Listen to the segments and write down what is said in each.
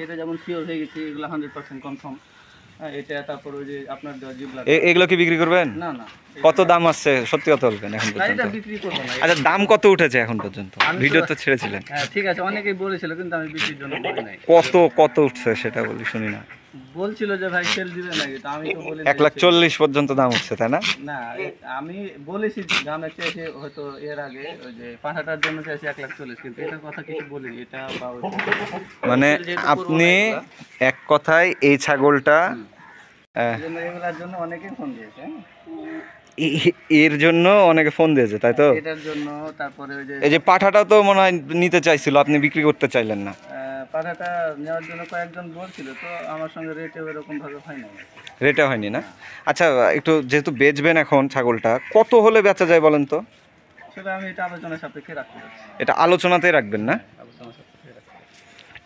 এটা যেমন পিওর হয়ে গেছে, এগুলো 100% কনফার্ম। এটা তারপর ওই যে আপনার জিবলা, এগুলো কি বিক্রি করবেন? না না। কত দাম আছে সত্যি কথা বলবেন এখন পর্যন্ত? এটা বিক্রি করব না। আচ্ছা, দাম কত উঠেছে এখন পর্যন্ত? ভিডিও তো ছেড়েছিলেন। হ্যাঁ ঠিক আছে, অনেকেই বলেছিল কিন্তু আমি বিক্রির জন্য বলি নাই। কত উঠছে সেটা বলি শুনি না। বলছিল যে ভাই সেল দিবে নাকি, তো আমি তো বলি 1,40,000 পর্যন্ত দাম উঠছে, তাই না? না, আমি বলেছি দামে চাইছে হয়তো এর আগে ওই যে পাঠাটার জন্য চাইছে 1,40,000, কিন্তু এটার কথা কিছু বলিনি। এটা মানে আপনি এক কথায় এই ছাগলটা এগুলোর জন্য অনেকেই ফোন দিয়েছে, এর জন্য অনেকে ফোন দিয়েছে, তাই তো? এটার জন্য। তারপরে ওই যে এই যে পাঠাটাও তো মনে হয় নিতে চাইছিল, আপনি বিক্রি করতে চাইলেন না। পাঠাটা নেওয়ার জন্য কয়েকজন বলছিল, তো আমার সঙ্গে রেটে এরকম ভাবে হয় না। রেটে হয়নি না? আচ্ছা, একটু যেহেতু বেচবেন এখন ছাগলটা, কত হলে বেচা যায় বলেন তো? সেটা আমি এটা আলোচনা সাপেক্ষে রাখতে চাচ্ছি। এটা আলোচনাতেই রাখবেন না?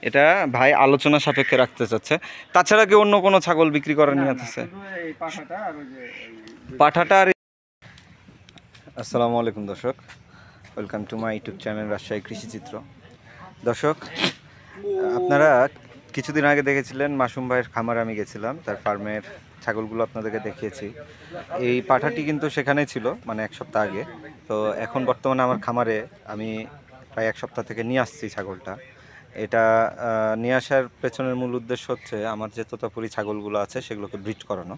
এটা ভাই আলোচনা সাপেক্ষে রাখতে চাচ্ছে। তাছাড়া কি অন্য কোনো ছাগল বিক্রি করার নিয়ত আছে? পাঠাটা আর আসসালামু আলাইকুম দর্শক, welcome to my YouTube channel Rajshahi Krishichitra. দর্শক, আপনারা কিছুদিন আগে দেখেছিলেন মাসুম ভাইয়ের খামারে আমি গেছিলাম, তার ফার্মের ছাগলগুলো আপনাদেরকে দেখিয়েছি। এই পাঠাটি কিন্তু সেখানেই ছিল, মানে এক সপ্তাহ আগে। তো এখন বর্তমানে আমার খামারে আমি প্রায় এক সপ্তাহ থেকে নিয়ে আসছি ছাগলটা। এটা নিয়ে আসার পেছনের মূল উদ্দেশ্য হচ্ছে আমার যে তোতাপুরি ছাগলগুলো আছে সেগুলোকে ব্রিড করানো।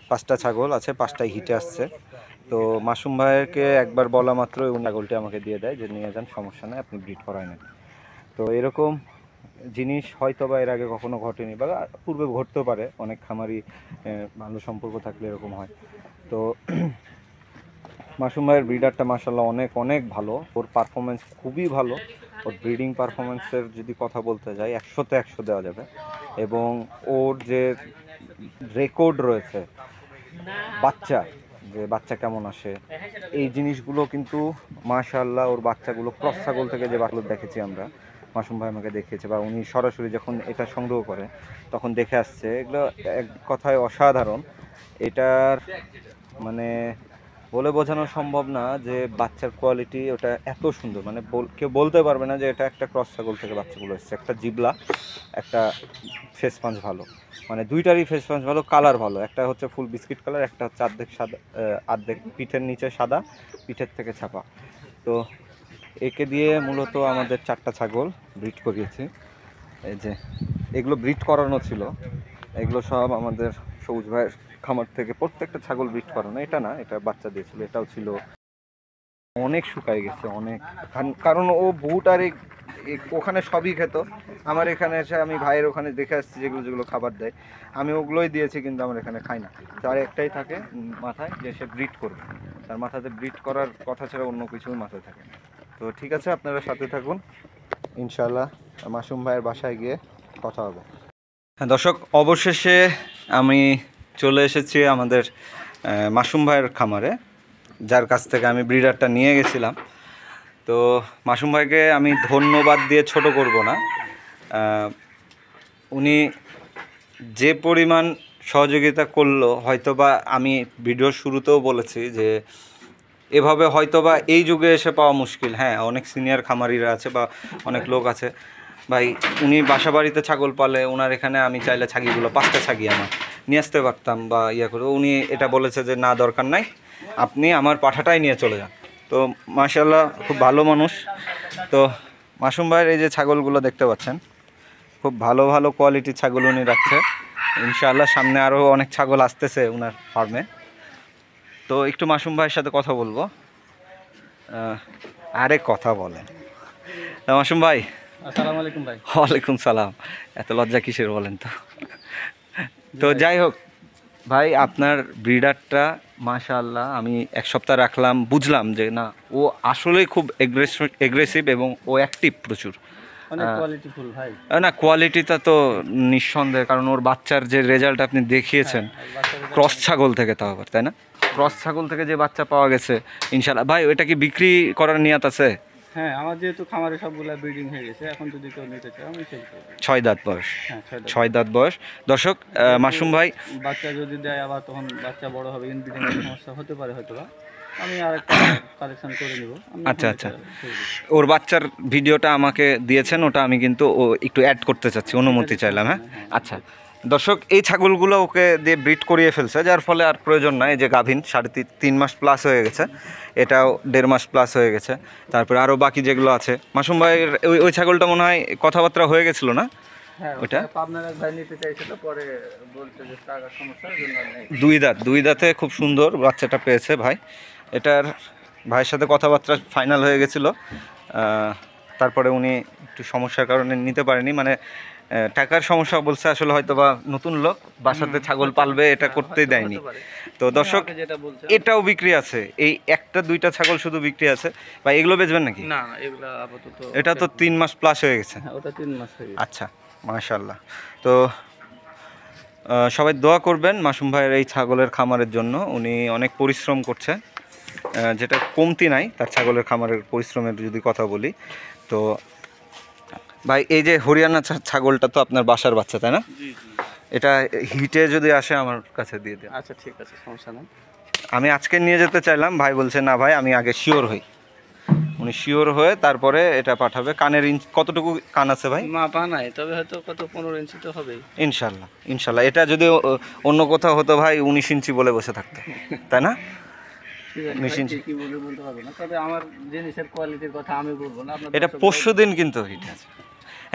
5টা ছাগল আছে, 5টাই হিটে আসছে। তো মাসুম ভাইকে একবার বলা মাত্র ওই ছাগলটি আমাকে দিয়ে দেয় যে নিয়ে যান, সমস্যা নেই, আপনি ব্রিড করায় নেন। তো এরকম জিনিস হয়তো বা এর আগে কখনো ঘটেনি, বা পূর্বে ঘটতেও পারে, অনেক খামারি ভালো সম্পর্ক থাকলে এরকম হয়। তো মাসুম ভাইয়ের ব্রিডারটা মাশাআল্লাহ অনেক ভালো, ওর পারফরমেন্স খুবই ভালো। ওর ব্রিডিং পারফরমেন্সের যদি কথা বলতে যাই 100-তে 100 দেওয়া যাবে। এবং ওর যে রেকর্ড রয়েছে বাচ্চা কেমন আসে, এই জিনিসগুলো কিন্তু মাশাআল্লাহ, ওর বাচ্চাগুলো ক্রস ছাগল থেকে যে বাচ্চাগুলো দেখেছি আমরা, মাসুম ভাই আমাকে দেখিয়েছে, বা উনি সরাসরি যখন এটা সংগ্রহ করে তখন দেখে আসছে, এগুলো এক কথায় অসাধারণ। এটার মানে বলে বোঝানো সম্ভব না যে বাচ্চার কোয়ালিটি ওটা এত সুন্দর, মানে কেউ বলতে পারবে না যে এটা একটা ক্রস ছাগল থেকে বাচ্চাগুলো এসছে। একটা জিবলা, একটা ফেস পাঞ্চ ভালো, মানে দুইটারই ফেস পাঞ্চ ভালো, কালার ভালো। একটা হচ্ছে ফুল বিস্কিট কালার, একটা হচ্ছে অর্ধেক সাদা, অর্ধেক পিঠের নিচে সাদা, পিঠের থেকে ছাপা। তো একে দিয়ে মূলত আমাদের 4টা ছাগল ব্রিড করিয়েছি। এই যে এগুলো ব্রিড করানো ছিল, এগুলো সব আমাদের সবুজ ভাইয়ের খামার থেকে প্রত্যেকটা ছাগল ব্রিড করানো। এটা না, এটা বাচ্চা দিয়েছিল, এটাও ছিল। অনেক শুকায় গেছে অনেক, কারণ ও বুট আর ওখানে সবই খেত। আমার এখানে এসে আমি ভাইয়ের ওখানে দেখে আসছি যেগুলো খাবার দেয়, আমি ওগুলোই দিয়েছি, কিন্তু আমার এখানে খাই না। তার একটাই থাকে মাথায় যে সে ব্রিড করবে, তার মাথাতে ব্রিড করার কথা ছাড়া অন্য কিছুই মাথায় থাকে না। তো ঠিক আছে, আপনারা সাথে থাকুন, ইনশাআল্লাহ মাসুম ভাইয়ের বাসায় গিয়ে কথা হবে। হ্যাঁ দর্শক, অবশেষে আমি চলে এসেছি আমাদের মাসুম ভাইয়ের খামারে, যার কাছ থেকে আমি ব্রিডারটা নিয়ে গেছিলাম। তো মাসুম ভাইকে আমি ধন্যবাদ দিয়ে ছোট করব না, উনি যে পরিমাণ সহযোগিতা করলো, হয়তোবা আমি ভিডিওর শুরুতেও বলেছি যে এভাবে হয়তোবা এই যুগে এসে পাওয়া মুশকিল। হ্যাঁ, অনেক সিনিয়র খামারিরা আছে বা অনেক লোক আছে, ভাই উনি বাসা বাড়িতে ছাগল পালে, ওনার এখানে আমি চাইলে ছাগিগুলো 5টা ছাগি আমার নিয়ে আসতে পারতাম বা করে। উনি এটা বলেছে যে না, দরকার নাই, আপনি আমার পাঠাটাই নিয়ে চলে যান। তো মাশাআল্লাহ খুব ভালো মানুষ। তো মাসুম ভাইয়ের এই যে ছাগলগুলো দেখতে পাচ্ছেন, খুব ভালো কোয়ালিটির ছাগল উনি রাখছে। ইনশাআল্লাহ সামনে আরও অনেক ছাগল আসতেছে ওনার ফার্মে, তো একটু মাসুম ভাইয়ের সাথে কথা বলবো। আরে কথা বলেন। মাসুম ভাই, আসসালামু আলাইকুম ভাই। ওয়ালাইকুম সালাম। এত লজ্জা কিসের বলেন তো? তো যাই হোক ভাই, আপনার ব্রিডারটা মাশাআল্লাহ আমি এক সপ্তাহ রাখলাম, বুঝলাম যে না ও আসলেই খুব এগ্রেসিভ এবং ও অ্যাক্টিভ প্রচুর। অনেক কোয়ালিটিফুল ভাই। না কোয়ালিটিটা তো নিঃসন্দেহে, কারণ ওর বাচ্চার যে রেজাল্ট আপনি দেখিয়েছেন ক্রস ছাগল থেকে, তাও আবার তাই না? ক্রস ছাগল থেকে যে বাচ্চা পাওয়া গেছে ইনশাআল্লাহ। ভাই ওইটা কি বিক্রি করার নিয়ত আছে? হ্যাঁ, আমার যেহেতু খামারে সবগুলা ব্রিডিং হয়ে গেছে, এখন যদি কেউ নিতে চায় আমি সেল করব। 6 দাঁত বয়স। হ্যাঁ, 6 দাঁত বয়স। দর্শক, মাসুম ভাই বাচ্চা যদি দেয় আবার তখন বাচ্চা বড় হবে, ইনব্রিডিং এর সমস্যা হতে পারে হয়তো, আমি আরেকটা কালেকশন করে নিব। আচ্ছা আচ্ছা, ওর বাচ্চার ভিডিওটা আমাকে দিয়েছেন, ওটা আমি কিন্তু ও একটু অ্যাড করতে চাচ্ছি, অনুমতি চাইলাম। হ্যাঁ আচ্ছা দর্শক, এই ছাগলগুলো ওকে দিয়ে ব্রিড করিয়ে ফেলছে, যার ফলে আর প্রয়োজন নাই। এই যে গাভিন 3.5 মাস প্লাস হয়ে গেছে, এটাও 1.5 মাস প্লাস হয়ে গেছে। তারপরে আরও বাকি যেগুলো আছে, মাসুম ভাইয়ের ওই ছাগলটা মনে হয় কথাবার্তা হয়ে গেছিলো না? হ্যাঁ, ওটা পাবনার এক ভাই নিতে চাইছিল, পরে বলতে যে টাকার সমস্যার জন্য নেই। 2 দাঁতে খুব সুন্দর বাচ্চাটা পেয়েছে ভাই। এটার ভাইয়ের সাথে কথাবার্তা ফাইনাল হয়ে গেছিলো, তারপরে উনি একটু সমস্যার কারণে নিতে পারেনি, মানে টাকার সমস্যা বলছে আসলে, হয়তো বা নতুন লোক বাসাতে ছাগল পালবে এটা করতেই দেয়নি। তো দর্শক, এটাও বিক্রি আছে, এই 1-2টা ছাগল শুধু বিক্রি আছে ভাই। এগুলো বেচবেন নাকি? না, এগুলো আপাতত। এটা তো 3 মাস প্লাস হয়ে গেছে। ওটা 3 মাস হয়ে গেছে। আচ্ছা মাশাআল্লাহ। তো সবাই দোয়া করবেন মাসুম ভাইয়ের এই ছাগলের খামারের জন্য। উনি অনেক পরিশ্রম করছে, যেটা কমতি নাই তার ছাগলের খামারের পরিশ্রমের যদি কথা বলি। তো ভাই এই যে হরিয়ানা ছাগলটা তো আপনার বাসার বাচ্চা, তাই না? জি জি। এটা হিটে যদি আসে আমার কাছে দিয়ে দেন। আচ্ছা ঠিক আছে, সমস্যা নেই। আমি আজকে নিয়ে যেতে চাইলাম, ভাই বলছে না ভাই আমি আগে শিওর হই। উনি শিওর হয়ে তারপরে এটা পাঠাবে। কানের ইঞ্চি কতটুকু কান আছে ভাই? মাপা নাই, তবে হয়তো কত 15 ইঞ্চি তো হবেই ইনশাল্লাহ ইনশাল্লাহ। এটা যদি অন্য কোথাও হতো ভাই 19 ইঞ্চি বলে বসে থাকতো, তাই না? কি বলে বলতে পারবো না, তবে আমার জিনিসের কোয়ালিটির কথা আমি বলবো না। এটা পরশু দিন কিন্তু হিট আছে।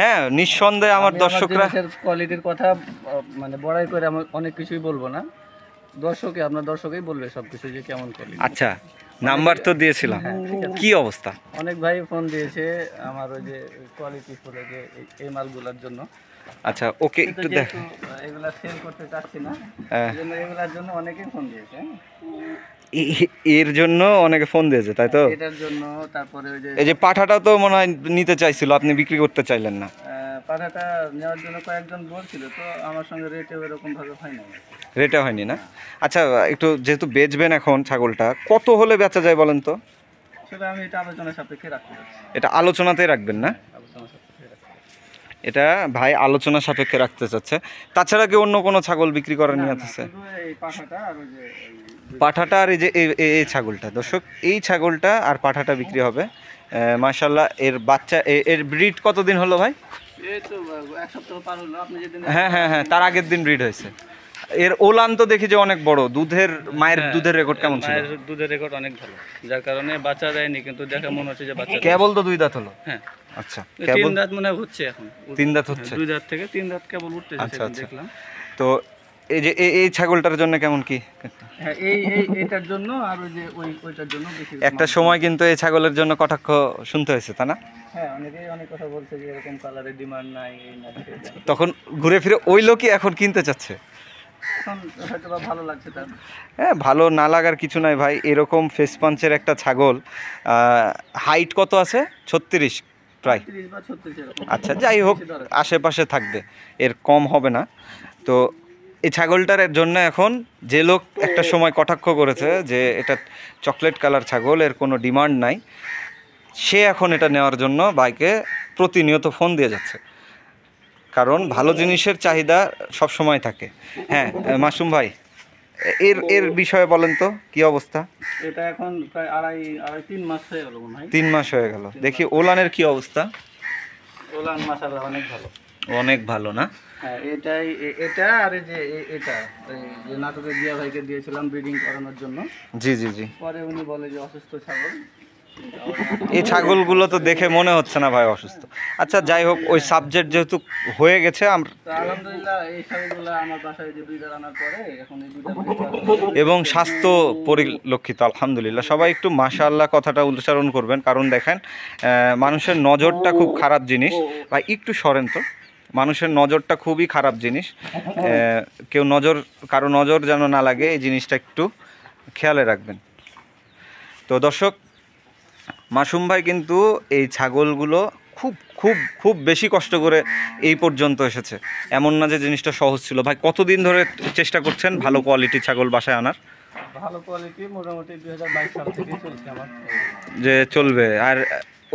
হ্যাঁ নিঃসন্দেহে আমার দর্শকরা কোয়ালিটির কথা মানে বড়াই করে আমি অনেক কিছুই বলবো না, আপনার দর্শকই বলবে সবকিছু যে কেমন কোয়ালিটি। আচ্ছা, নাম্বার তো দিয়েছিলাম, কি অবস্থা? অনেক ভাই ফোন দিয়েছে আমার ওই যে কোয়ালিটি ফুলে যে এই মালগুলোর জন্য। আচ্ছা ওকে একটু দেখ, এগুলা সেল করতে চাচ্ছি না, এজন্য এগুলার জন্য অনেকেই ফোন দিয়েছে। এর জন্য অনেকে ফোন দিয়েছে, তাই তো? এটার জন্য। তারপরে ওই যে এই যে পাঠাটা তো মনে হয় নিতে চাইছিল, আপনি বিক্রি করতে চাইলেন না। পাঠাটা নেওয়ার জন্য কয়েকজন বলছিল, তো আমার সঙ্গে রেটে এরকম ভাবে হয় না। রেটে হয়নি না? আচ্ছা একটু যেহেতু বেচবেন এখন ছাগলটা, কত হলে বেচা যায় বলেন তো? সেটা আমি এটা আলোচনা সাপেক্ষে রাখতে চাচ্ছি। এটা আলোচনাতেই রাখবেন না? আলোচনা সাপেক্ষে রাখতে। এটা ভাই আলোচনা সাপেক্ষে রাখতে চাচ্ছে। তাছাড়া কি অন্য কোনো ছাগল বিক্রি করার নিয়ত আছে? এই পাঠাটা আর ওই যে পাঠাটা আর এই যে এই ছাগলটা, দর্শক এই ছাগলটা আর পাঠাটা বিক্রি হবে মাশাআল্লাহ। এর বাচ্চা এর ব্রিড কতদিন হলো ভাই? এই তো 1 সপ্তাহ পার হলো, আপনি যেদিন। হ্যাঁ হ্যাঁ হ্যাঁ, তার আগের দিন ব্রিড হয়েছে। এর ওলান তো দেখি যে অনেক বড়। মায়ের দুধের রেকর্ড কেমন ছিল? মায়ের দুধের রেকর্ড অনেক ভালো, যার কারণে বাচ্চা দেয়নি, কিন্তু দেখে মনে হচ্ছে যে বাচ্চা কেবল তো 2 দাঁত হলো। হ্যাঁ আচ্ছা, 3 দাঁত মনে হচ্ছে এখন। 3 দাঁত হচ্ছে? 2 দাঁত থেকে 3 দাঁত কেবল উঠতেছে, আচ্ছা আচ্ছা। দেখলাম। তো এই যে এই ছাগলটার জন্য কেমন কি? হ্যাঁ এইটার জন্য আর ওই যে ওইটার জন্য বেশি। একটা সময় কিন্তু এই ছাগলের জন্য কটাক্ষ শুনতে হয়েছে, তাই না? হ্যাঁ, অনেকেই অনেক কথা বলছে যে এরকম কালারের ডিমান্ড নাই, এই না। তখন ঘুরে ফিরে ওই লোকই এখন কিনতে চাচ্ছে। এখন হয়তো বা ভালো লাগছে তার। হ্যাঁ, ভালো না লাগার কিছু নাই ভাই। এরকম ফেস পাঞ্চের একটা ছাগল, হাইট কত আছে? 36 প্রায়। 30 বা 36 এরকম। আচ্ছা যাই হোক, আশেপাশে থাকবে, এর কম হবে না। তো এই ছাগলটার জন্য এখন যে লোক একটা সময় কটাক্ষ করেছে যে এটা চকলেট কালার ছাগল, এর কোনো ডিমান্ড নাই, সে এখন এটা নেওয়ার জন্য বাইকে প্রতিনিয়ত ফোন দিয়ে যাচ্ছে, কারণ ভালো জিনিসের চাহিদা সব সময় থাকে। হ্যাঁ মাসুম ভাই, এর বিষয়ে বলেন তো কি অবস্থা? এটা এখন প্রায় 3 মাস হয়ে গেল মনে হয়। 3 মাস হয়ে গেল। দেখি ওলানের কি অবস্থা? ওলান মাশাআল্লাহ অনেক ভালো। অনেক ভালো না? হ্যাঁ, এটা আর এই যে এটা যে নাটকের জিয়া ভাইকে দিয়েছিলাম ব্রিডিং করানোর জন্য। জি জি জি। পরে উনি বলে যে অসুস্থ ছাগল, এই ছাগলগুলো তো দেখে মনে হচ্ছে না ভাই অসুস্থ। আচ্ছা যাই হোক, ওই সাবজেক্ট যেহেতু হয়ে গেছে আমরা তো আলহামদুলিল্লাহ এই ছাগলগুলো আমার বাসায় যে দুইটা রান্নার পরে এখন এই দুইটা এবং স্বাস্থ্য পরিলক্ষিত আলহামদুলিল্লাহ। সবাই একটু মাশাআল্লাহ কথাটা উচ্চারণ করবেন, কারণ দেখেন মানুষের নজরটা খুব খারাপ জিনিস। ভাই একটু সরেন তো, মানুষের নজরটা খুবই খারাপ জিনিস। কারো নজর যেন না লাগে, এই জিনিসটা একটু খেয়ালে রাখবেন। তো দর্শক, মাসুম ভাই কিন্তু এই ছাগলগুলো খুব খুব খুব বেশি কষ্ট করে এই পর্যন্ত এসেছে। এমন না যে জিনিসটা সহজ ছিল। ভাই কতদিন ধরে চেষ্টা করছেন ভালো কোয়ালিটির ছাগল বাসায় আনার? ভালো কোয়ালিটি মোটামুটি 2022 সাল থেকে চলছে আমার, যে চলবে। আর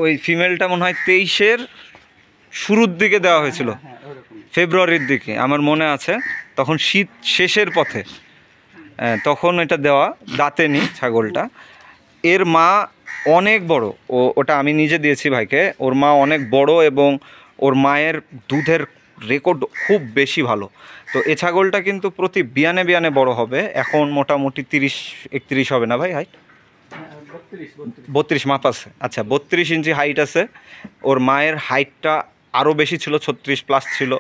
ওই ফিমেলটা মনে হয় 23-এর শুরুর দিকে দেওয়া হয়েছিল, ফেব্রুয়ারির দিকে আমার মনে আছে। তখন শীত শেষের পথে তখন এটা দেওয়া, দাঁতেনি ছাগলটা। এর মা অনেক বড়, ওটা আমি নিজে দিয়েছি ভাইকে। ওর মা অনেক বড় এবং ওর মায়ের দুধের রেকর্ড খুব বেশি ভালো। তো এ ছাগলটা কিন্তু প্রতি বিয়ানে বিয়ানে বড় হবে। এখন মোটামুটি 30-31 হবে না ভাই হাইট? 32 মাপ আছে। আচ্ছা 32 ইঞ্চি হাইট আছে। ওর মায়ের হাইটটা আরও বেশি ছিল, 36+ ছিল।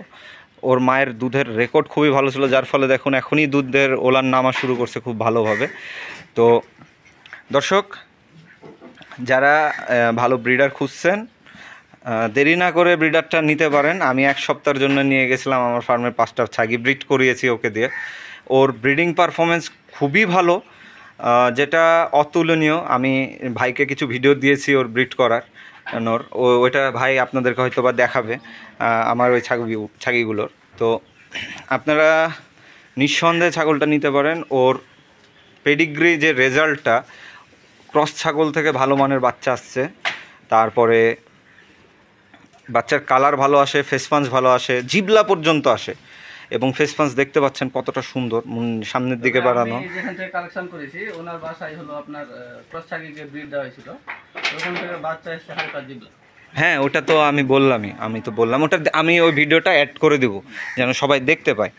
ওর মায়ের দুধের রেকর্ড খুবই ভালো ছিল, যার ফলে দেখুন এখনই দুধের ওলান নামা শুরু করছে খুব ভালোভাবে। তো দর্শক, যারা ভালো ব্রিডার খুঁজছেন দেরি না করে ব্রিডারটা নিতে পারেন। আমি 1 সপ্তাহের জন্য নিয়ে গেছিলাম আমার ফার্মের 5টা ছাগি, ব্রিড করিয়েছি ওকে দিয়ে। ওর ব্রিডিং পারফরমেন্স খুবই ভালো, যেটা অতুলনীয়। আমি ভাইকে কিছু ভিডিও দিয়েছি ওর ব্রিড করার ওইটা ভাই আপনাদেরকে হয়তো বা দেখাবে আমার ওই ছাগিগুলোর। তো আপনারা নিঃসন্দেহে ছাগলটা নিতে পারেন। ওর পেডিগ্রি যে রেজাল্টটা, ক্রস ছাগল থেকে ভালো মানের বাচ্চা আসছে। তারপরে বাচ্চার কালার ভালো আসে, ফেস পাঞ্চ ভালো আসে, জিবলা পর্যন্ত আসে। এবং ফেস পাঞ্চ দেখতে পাচ্ছেন কতটা সুন্দর, সামনের দিকে বাড়ানো। যেখান থেকে কালেকশন করেছি ওনার বাসায় হলো আপনার ক্রস ছাগিকে ব্রিড দেওয়া হয়েছিল, ওখান থেকে বাচ্চা এসে হালকা জিবলা। হ্যাঁ ওটা তো আমি বললাম ওটা আমি ওই ভিডিওটা অ্যাড করে দেবো যেন সবাই দেখতে পায়।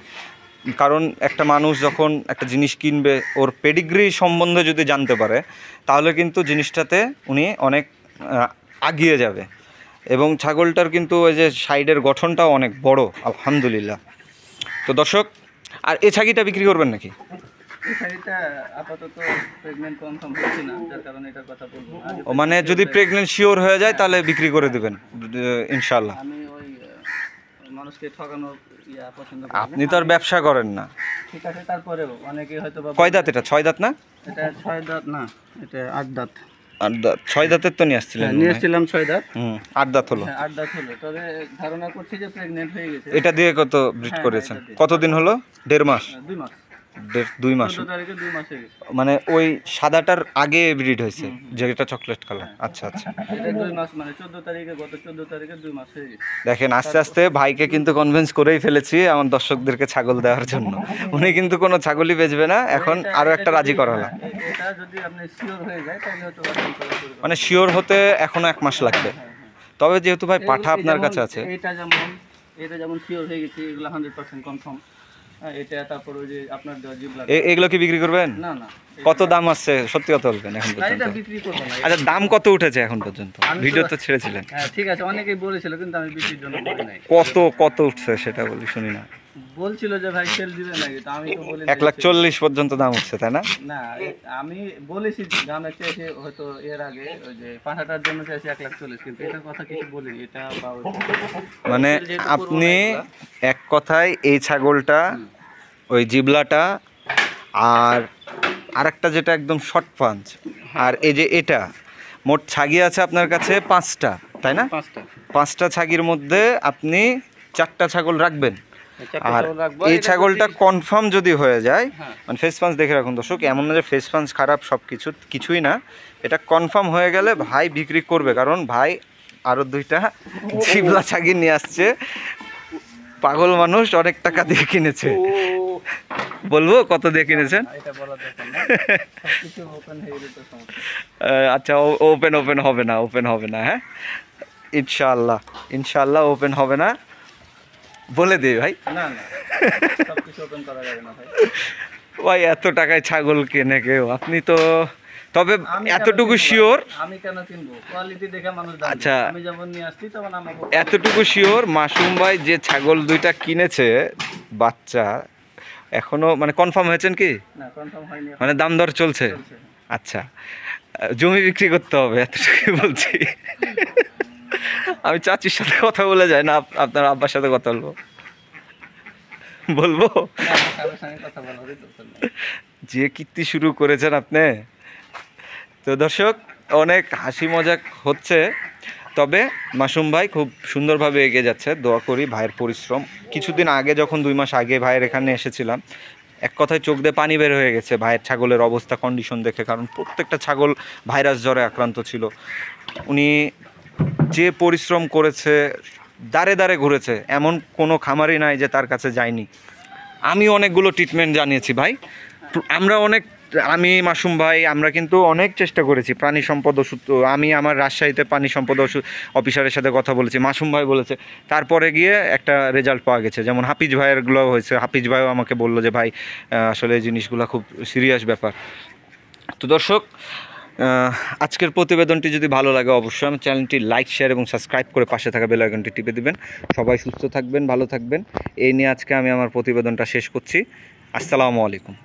কারণ একটা মানুষ যখন একটা জিনিস কিনবে, ওর পেডিগ্রি সম্বন্ধে যদি জানতে পারে, তাহলে কিন্তু জিনিসটাতে উনি অনেক আগিয়ে যাবে। এবং ছাগলটার কিন্তু ওই যে সাইডের গঠনটাও অনেক বড় আলহামদুলিল্লাহ। তো দর্শক, আর এই ছাগিটা বিক্রি করবেন নাকি? এই ছাগিটা আপাতত প্রেগন্যান্ট কনফার্ম হচ্ছে না, যার কারণে এটার কথা বলবো। ও মানে যদি প্রেগন্যান্ট শিওর হয়ে যায় তাহলে বিক্রি করে দেবেন ইনশাআল্লাহ। আমি ওই মানুষকে ঠকানো পছন্দ করি। আপনি তো আর ব্যবসা করেন না। ঠিক আছে, তারপরেও অনেকে হয়তো বা কয় দাঁত এটা? 6 দাঁত না? এটা 6 দাঁত না, এটা 8 দাঁত। 8 দাঁত? 6 দাঁতের তো নিয়ে আসছিলেন? নিয়ে এসেছিলাম 6 দাঁত। 8 দাঁত হলো। 8 দাঁত হলো, তবে ধারণা করছি যে প্রেগন্যান্ট হয়ে গেছে। এটা দিয়ে কত ব্রিড করেছেন? কতদিন হলো? 1.5 মাস? 2 মাস। 2 মাস 14 তারিখে 2 মাস হয়ে গেছে। মানে ওই সাদাটার আগে ব্রিড হয়েছে, যেটা চকলেট কালার। আচ্ছা আচ্ছা, এটা 2 মাস, মানে 14 তারিখে, গত 14 তারিখে 2 মাস হয়ে গেছে। দেখেন আস্তে আস্তে ভাইকে কিন্তু কনভিন্স করেই ফেলেছি আমার দর্শকদেরকে ছাগল দেওয়ার জন্য। উনি কিন্তু কোনো ছাগলই বেচবে না, এখন আরও একটা রাজি করালাম। এটা যদি আপনি শিওর হয়ে যায় তাহলে হয়তো মানে শিওর হতে এখনো 1 মাস লাগবে। তবে যেহেতু ভাই পাঠা আপনার কাছে আছে, এটা যেমন শিওর হয়ে গেছে, এগুলো 100% কনফার্ম। এটা তারপর ওই যে আপনার জিবলা, এগুলো কি বিক্রি করবেন? না না। কত দাম আসছে সত্যি কথা বলবেন এখন পর্যন্ত? এটা বিক্রি করব না। আচ্ছা দাম কত উঠেছে এখন পর্যন্ত? ভিডিও তো ছেড়েছিলেন। হ্যাঁ ঠিক আছে, অনেকেই বলেছিল কিন্তু আমি বিক্রির জন্য বলি নাই। কত উঠছে সেটা বলি শুনি না। বলছিল যে ভাই সেল দিবে নাকি, তো আমি তো বলি 1,40,000 পর্যন্ত দাম উঠছে, তাই না? না, আমি বলেছি দামে চেয়েছি হয়তো এর আগে, ওই যে পাঁঠাটার জন্য চেয়েছি 1,40,000, কিন্তু এটার কথা কিছু বলিনি। এটা মানে আপনি এক কথায় এই ছাগলটা, ওই জিবলাটা, আর আরেকটা যেটা একদম শর্ট পাঞ্চ, আর এই যে এটা, মোট ছাগি আছে আপনার কাছে 5টা, তাই না? 5টা ছাগির মধ্যে আপনি 4টা ছাগল রাখবেন। আর এই ছাগলটা কনফার্ম যদি হয়ে যায়, মানে ফেস পাঞ্চ দেখে রাখুন দর্শক, এমন না যে ফেস পাঞ্চ খারাপ, সব কিছুই না, এটা কনফার্ম হয়ে গেলে ভাই বিক্রি করবে। কারণ ভাই আরও 2টা জিবলা ছাগি নিয়ে আসছে, পাগল মানুষ, অনেক টাকা দিয়ে কিনেছে। বলবো কত দিয়ে কিনেছেন? আচ্ছা ওপেন হবে না। হ্যাঁ ইনশাআল্লাহ ওপেন হবে না, বলে দিই ভাই। ভাই এত টাকায় ছাগল কেনে কেউ? আপনি তো তবে আমি কেন এতটুকু কিনবো? শিওর, আমি কেন কিনবো? কোয়ালিটি দেখে মানুষ দাম আচ্ছা। দেয়। আমি যেমন নিয়ে আসছি তখন আমাকে এতটুকু শিওর মাসুম ভাই যে ছাগল দুইটা কিনেছে বাচ্চা, এখনো মানে কনফার্ম হয়েছেন কি? না কনফার্ম হয়নি এখন, মানে দাম দর চলছে? চলছে। আচ্ছা, জমি বিক্রি করতে হবে এতটুকু বলছি। আমি চাচির সাথে কথা বলে যাই না, আপনার আব্বার সাথে কথা বলবো, বলবো না, আমার কারোর সঙ্গে কথা বলারই দরকার নেই। যে কীর্তি শুরু করেছেন আপনি। তো দর্শক, অনেক হাসি মজাক হচ্ছে, তবে মাসুম ভাই খুব সুন্দরভাবে এগিয়ে যাচ্ছে। দোয়া করি ভাইয়ের পরিশ্রম। কিছুদিন আগে যখন 2 মাস আগে ভাইয়ের এখানে এসেছিলাম, এক কথায় চোখ দিয়ে পানি বের হয়ে গেছে ভাইয়ের ছাগলের অবস্থা, কন্ডিশন দেখে। কারণ প্রত্যেকটা ছাগল ভাইরাস জ্বরে আক্রান্ত ছিল। উনি যে পরিশ্রম করেছে, দাঁড়ে দাঁড়ে ঘুরেছে, এমন কোনো খামারই নাই যে তার কাছে যায়নি। আমি অনেকগুলো ট্রিটমেন্ট জানিয়েছি ভাই, আমি মাসুম ভাই আমরা কিন্তু অনেক চেষ্টা করেছি। প্রাণী সম্পদ ওষুধ, আমি আমার রাজশাহীতে প্রাণী সম্পদ ওষুধ অফিসারের সাথে কথা বলেছি, মাসুম ভাই বলেছে, তারপরে গিয়ে একটা রেজাল্ট পাওয়া গেছে। যেমন হাফিজ ভাইয়েরগুলো হয়েছে, হাফিজ ভাইও আমাকে বললো যে ভাই আসলে এই জিনিসগুলো খুব সিরিয়াস ব্যাপার। তো দর্শক, আজকের প্রতিবেদনটি যদি ভালো লাগে অবশ্যই আমার চ্যানেলটি লাইক, শেয়ার এবং সাবস্ক্রাইব করে পাশে থাকা বেল আইকনটি টিপে দিবেন। সবাই সুস্থ থাকবেন, ভালো থাকবেন। এই নিয়ে আজকে আমি আমার প্রতিবেদনটা শেষ করছি। আসসালামু আলাইকুম।